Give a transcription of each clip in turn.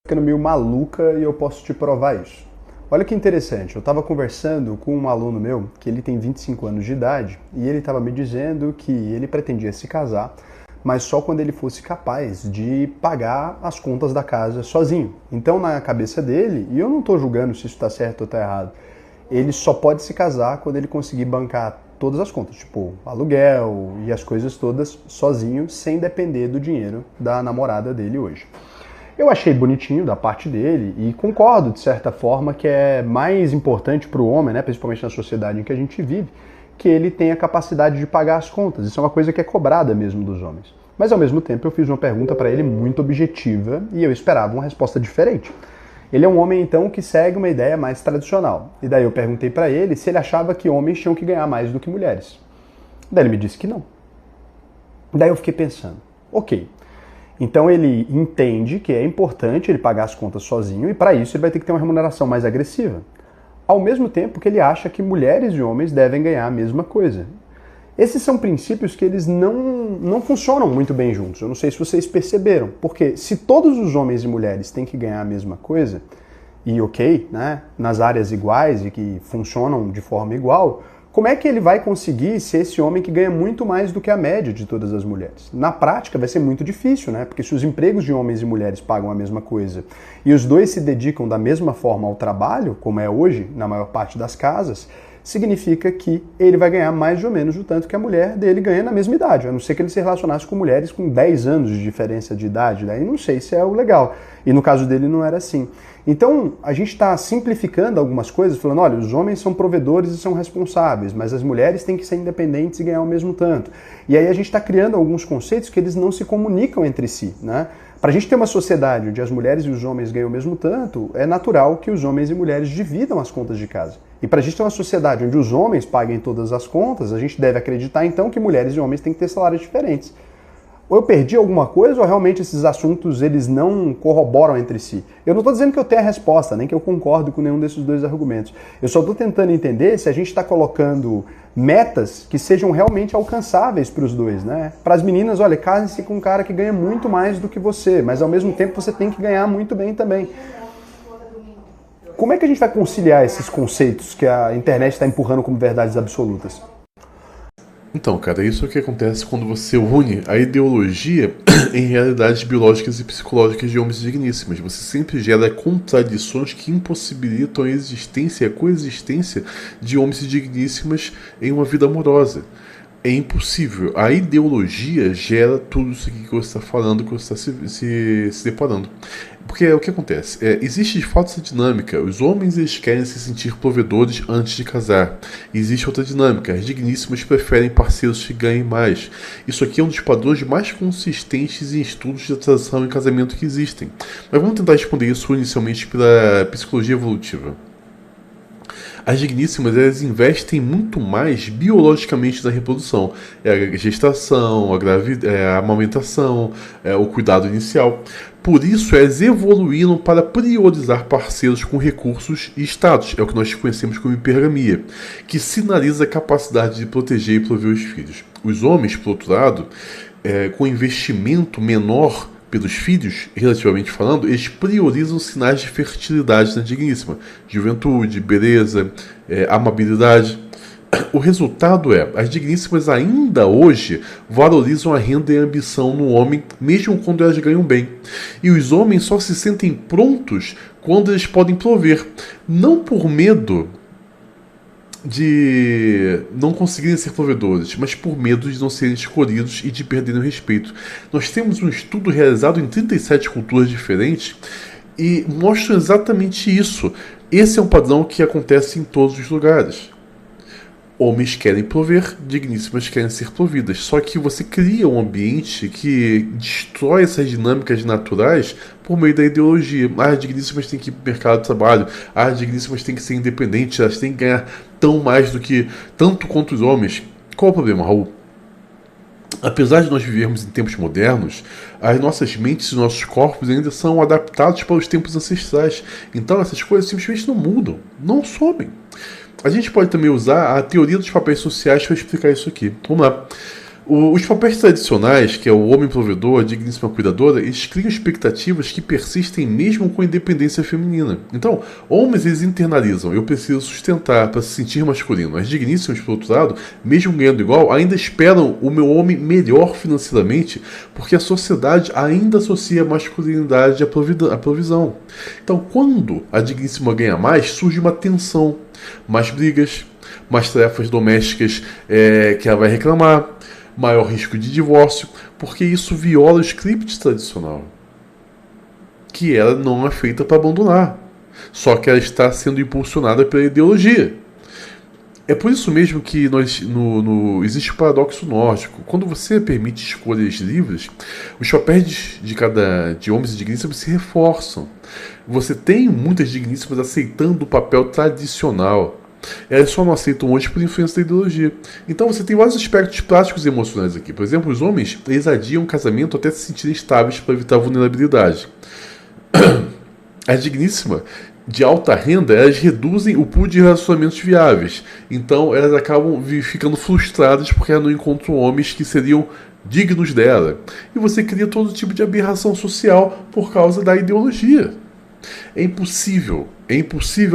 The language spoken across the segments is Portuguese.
Ficando meio maluca e eu posso te provar isso. Olha que interessante, eu estava conversando com um aluno meu que ele tem 25 anos de idade e ele estava me dizendo que ele pretendia se casar, mas só quando ele fosse capaz de pagar as contas da casa sozinho. Então, na cabeça dele, e eu não estou julgando se isso está certo ou está errado, ele só pode se casar quando ele conseguir bancar todas as contas, tipo aluguel e as coisas todas sozinho, sem depender do dinheiro da namorada dele hoje. Eu achei bonitinho da parte dele e concordo, de certa forma, que é mais importante para o homem, né, principalmente na sociedade em que a gente vive, que ele tenha capacidade de pagar as contas. Isso é uma coisa que é cobrada mesmo dos homens. Mas, ao mesmo tempo, eu fiz uma pergunta para ele muito objetiva e eu esperava uma resposta diferente. Ele é um homem, então, que segue uma ideia mais tradicional. E daí eu perguntei para ele se ele achava que homens tinham que ganhar mais do que mulheres. Daí ele me disse que não. Daí eu fiquei pensando, ok. Então ele entende que é importante ele pagar as contas sozinho e para isso ele vai ter que ter uma remuneração mais agressiva. Ao mesmo tempo que ele acha que mulheres e homens devem ganhar a mesma coisa. Esses são princípios que eles não funcionam muito bem juntos. Eu não sei se vocês perceberam, porque se todos os homens e mulheres têm que ganhar a mesma coisa, e ok, né, nas áreas iguais e que funcionam de forma igual, como é que ele vai conseguir ser esse homem que ganha muito mais do que a média de todas as mulheres? Na prática vai ser muito difícil, né? Porque se os empregos de homens e mulheres pagam a mesma coisa e os dois se dedicam da mesma forma ao trabalho, como é hoje na maior parte das casas, significa que ele vai ganhar mais ou menos o tanto que a mulher dele ganha na mesma idade, a não ser que ele se relacionasse com mulheres com 10 anos de diferença de idade, daí não sei se é o legal. E no caso dele não era assim. Então, a gente está simplificando algumas coisas, falando, olha, os homens são provedores e são responsáveis, mas as mulheres têm que ser independentes e ganhar o mesmo tanto. E aí a gente está criando alguns conceitos que eles não se comunicam entre si, né? Para a gente ter uma sociedade onde as mulheres e os homens ganham o mesmo tanto, é natural que os homens e mulheres dividam as contas de casa. E para a gente ter uma sociedade onde os homens paguem todas as contas, a gente deve acreditar então que mulheres e homens têm que ter salários diferentes. Ou eu perdi alguma coisa ou realmente esses assuntos eles não corroboram entre si? Eu não estou dizendo que eu tenho a resposta, nem que eu concordo com nenhum desses dois argumentos. Eu só estou tentando entender se a gente está colocando metas que sejam realmente alcançáveis para os dois, né? Para as meninas, olha, casem-se com um cara que ganha muito mais do que você, mas ao mesmo tempo você tem que ganhar muito bem também. Como é que a gente vai conciliar esses conceitos que a internet está empurrando como verdades absolutas? Então, cara, isso é o que acontece quando você une a ideologia em realidades biológicas e psicológicas de homens digníssimos. Você sempre gera contradições que impossibilitam a existência e a coexistência de homens digníssimas em uma vida amorosa. É impossível. A ideologia gera tudo isso aqui que você está falando, que você está se deparando. Porque o que acontece? Existe de fato essa dinâmica. Os homens eles querem se sentir provedores antes de casar. Existe outra dinâmica. As digníssimas preferem parceiros que ganhem mais. Isso aqui é um dos padrões mais consistentes em estudos de transição em casamento que existem. Mas vamos tentar responder isso inicialmente pela psicologia evolutiva. As digníssimas elas investem muito mais biologicamente na reprodução. A gestação, a amamentação, o cuidado inicial. Por isso, elas evoluíram para priorizar parceiros com recursos e status. É o que nós conhecemos como hipergamia, que sinaliza a capacidade de proteger e prover os filhos. Os homens, por outro lado, com investimento menor pelos filhos, relativamente falando, eles priorizam sinais de fertilidade na digníssima. Juventude, beleza, amabilidade. O resultado as digníssimas ainda hoje valorizam a renda e a ambição no homem, mesmo quando elas ganham bem. E os homens só se sentem prontos quando eles podem prover, não por medo de não conseguirem ser provedores, mas por medo de não serem escolhidos e de perderem o respeito. Nós temos um estudo realizado em 37 culturas diferentes e mostra exatamente isso. Esse é um padrão que acontece em todos os lugares. Homens querem prover, digníssimas querem ser providas. Só que você cria um ambiente que destrói essas dinâmicas naturais por meio da ideologia. As digníssimas têm que ir para o mercado de trabalho, as digníssimas têm que ser independentes, elas têm que ganhar tanto quanto os homens. Qual é o problema, Raul? Apesar de nós vivermos em tempos modernos, as nossas mentes e nossos corpos ainda são adaptados para os tempos ancestrais. Então essas coisas simplesmente não mudam, não somem. A gente pode também usar a teoria dos papéis sociais para explicar isso aqui. Vamos lá. Os papéis tradicionais, que é o homem provedor, a digníssima cuidadora, eles criam expectativas que persistem mesmo com a independência feminina. Então, homens eles internalizam, eu preciso sustentar para se sentir masculino. As digníssimas, por outro lado, mesmo ganhando igual, ainda esperam o meu homem melhor financeiramente, porque a sociedade ainda associa a masculinidade à provisão. Então, quando a digníssima ganha mais, surge uma tensão, mais brigas, mais tarefas domésticas que ela vai reclamar, maior risco de divórcio, porque isso viola o script tradicional, que ela não é feita para abandonar, só que ela está sendo impulsionada pela ideologia. É por isso mesmo que existe o paradoxo nórdico. Quando você permite escolhas livres, os papéis de homens e digníssimas se reforçam. Você tem muitas digníssimas aceitando o papel tradicional. Elas só não aceitam hoje por influência da ideologia. Então você tem vários aspectos práticos e emocionais aqui. Por exemplo, os homens eles adiam o casamento até se sentirem estáveis para evitar a vulnerabilidade. A digníssima de alta renda, elas reduzem o pool de relacionamentos viáveis. Então elas acabam ficando frustradas porque elas não encontram homens que seriam dignos dela. E você cria todo tipo de aberração social por causa da ideologia. É impossível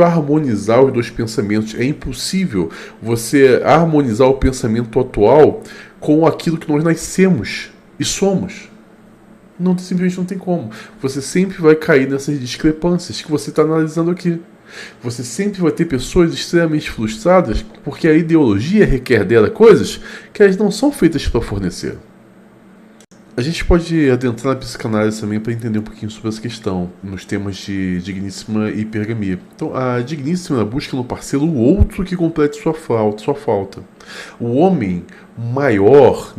harmonizar os dois pensamentos. É impossível você harmonizar o pensamento atual com aquilo que nós nascemos e somos. Simplesmente não tem como. Você sempre vai cair nessas discrepâncias que você está analisando aqui. Você sempre vai ter pessoas extremamente frustradas porque a ideologia requer dela coisas que elas não são feitas para fornecer. A gente pode adentrar na psicanálise também para entender um pouquinho sobre essa questão, nos temas de digníssima e hipergamia. Então, a digníssima busca no parceiro o outro que complete sua falta. O homem maior,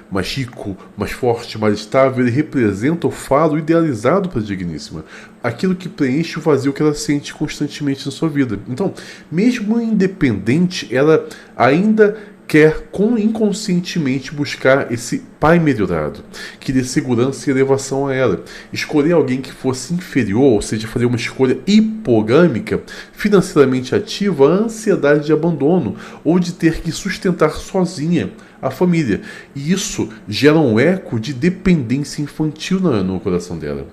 mais rico, mais forte, mais estável, ele representa o faro idealizado para a digníssima. Aquilo que preenche o vazio que ela sente constantemente na sua vida. Então, mesmo independente, ela ainda quer inconscientemente buscar esse pai melhorado, que dê segurança e elevação a ela. Escolher alguém que fosse inferior, ou seja, fazer uma escolha hipogâmica, financeiramente ativa, a ansiedade de abandono, ou de ter que sustentar sozinha a família. E isso gera um eco de dependência infantil no coração dela.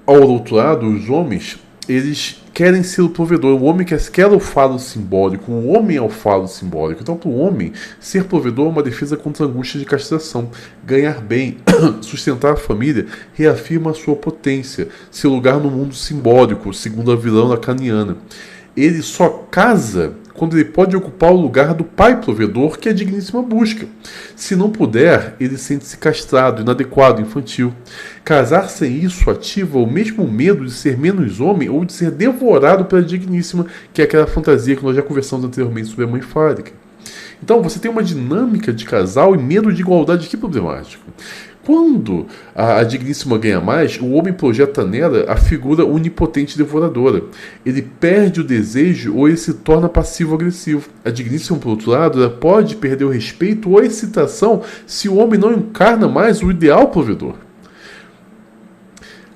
Ao outro lado, os homens, eles querem ser o provedor. O homem quer o falo simbólico. O homem é o falo simbólico. Então, para o homem, ser provedor é uma defesa contra a angústia de castração. Ganhar bem, sustentar a família, reafirma a sua potência, seu lugar no mundo simbólico, segundo a vilã lacaniana. Ele só casa quando ele pode ocupar o lugar do pai provedor que a digníssima busca. Se não puder, ele sente-se castrado, inadequado, infantil. Casar sem isso ativa o mesmo medo de ser menos homem ou de ser devorado pela digníssima, que é aquela fantasia que nós já conversamos anteriormente sobre a mãe fálica. Então você tem uma dinâmica de casal e medo de igualdade que problemático. Quando a digníssima ganha mais, o homem projeta nela a figura onipotente devoradora. Ele perde o desejo ou ele se torna passivo-agressivo. A digníssima, por outro lado, ela pode perder o respeito ou a excitação se o homem não encarna mais o ideal provedor.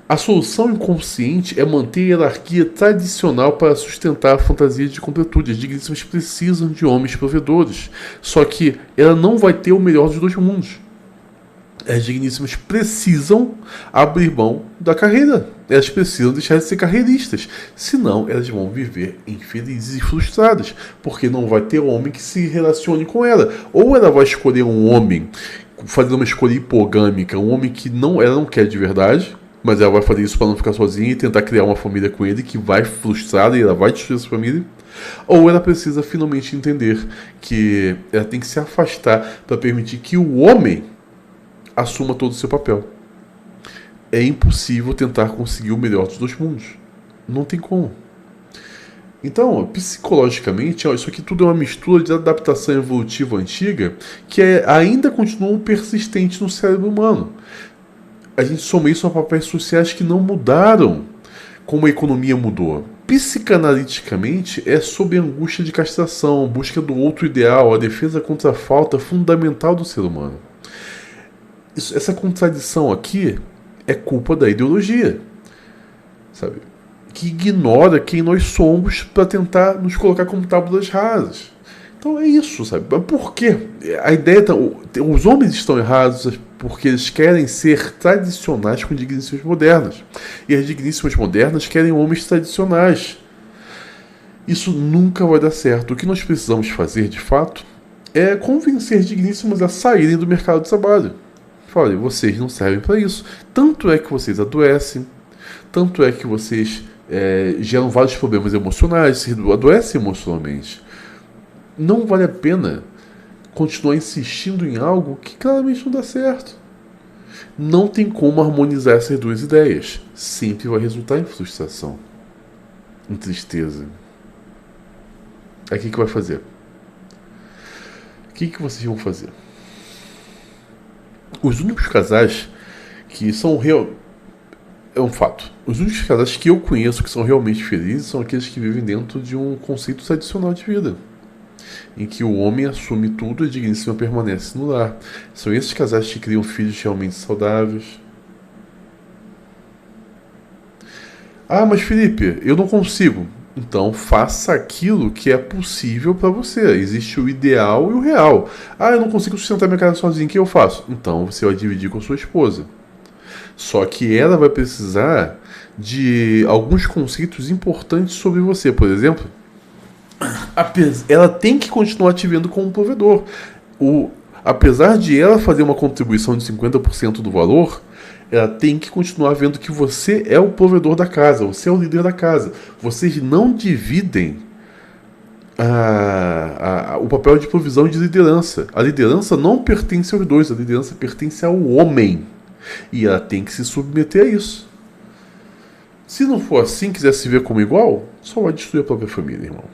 A solução inconsciente é manter a hierarquia tradicional para sustentar a fantasia de completude. As digníssimas precisam de homens provedores, só que ela não vai ter o melhor dos dois mundos. As digníssimas precisam abrir mão da carreira. Elas precisam deixar de ser carreiristas. Senão, elas vão viver infelizes e frustradas. Porque não vai ter homem que se relacione com ela. Ou ela vai escolher um homem, fazer uma escolha hipogâmica, um homem que ela não quer de verdade, mas ela vai fazer isso para não ficar sozinha e tentar criar uma família com ele que vai frustrada e ela vai destruir essa família. Ou ela precisa finalmente entender que ela tem que se afastar para permitir que o homem assuma todo o seu papel. É impossível tentar conseguir o melhor dos dois mundos. Não tem como. Então, psicologicamente, isso aqui tudo é uma mistura de adaptação evolutiva antiga que ainda continua persistente no cérebro humano. A gente soma isso a papéis sociais que não mudaram como a economia mudou. Psicanaliticamente, é sobre a angústia de castração, busca do outro ideal, a defesa contra a falta fundamental do ser humano. Essa contradição aqui é culpa da ideologia, sabe? Que ignora quem nós somos para tentar nos colocar como tábuas rasas. Então é isso, sabe? Mas por quê? A ideia os homens estão errados porque eles querem ser tradicionais com digníssimas modernas. E as digníssimas modernas querem homens tradicionais. Isso nunca vai dar certo. O que nós precisamos fazer, de fato, é convencer digníssimas a saírem do mercado de trabalho. Falei, vocês não servem para isso. Tanto é que vocês adoecem, tanto é que vocês geram vários problemas emocionais, se adoecem emocionalmente. Não vale a pena continuar insistindo em algo que claramente não dá certo. Não tem como harmonizar essas duas ideias. Sempre vai resultar em frustração, em tristeza. Aí o que vai fazer? O que vocês vão fazer? Os únicos casais que são é um fato. Os únicos casais que eu conheço que são realmente felizes são aqueles que vivem dentro de um conceito tradicional de vida, em que o homem assume tudo e a digníssima permanece no lar. São esses casais que criam filhos realmente saudáveis. Ah, mas Felipe, eu não consigo. Então faça aquilo que é possível para você. Existe o ideal e o real. Ah, eu não consigo sustentar minha casa sozinho, o que eu faço? Então você vai dividir com a sua esposa. Só que ela vai precisar de alguns conceitos importantes sobre você. Por exemplo, ela tem que continuar te vendo como um provedor. Apesar de ela fazer uma contribuição de 50% do valor, ela tem que continuar vendo que você é o provedor da casa, você é o líder da casa. Vocês não dividem o papel de provisão e de liderança. A liderança não pertence aos dois, a liderança pertence ao homem. E ela tem que se submeter a isso. Se não for assim, quiser se ver como igual, só vai destruir a própria família, irmão.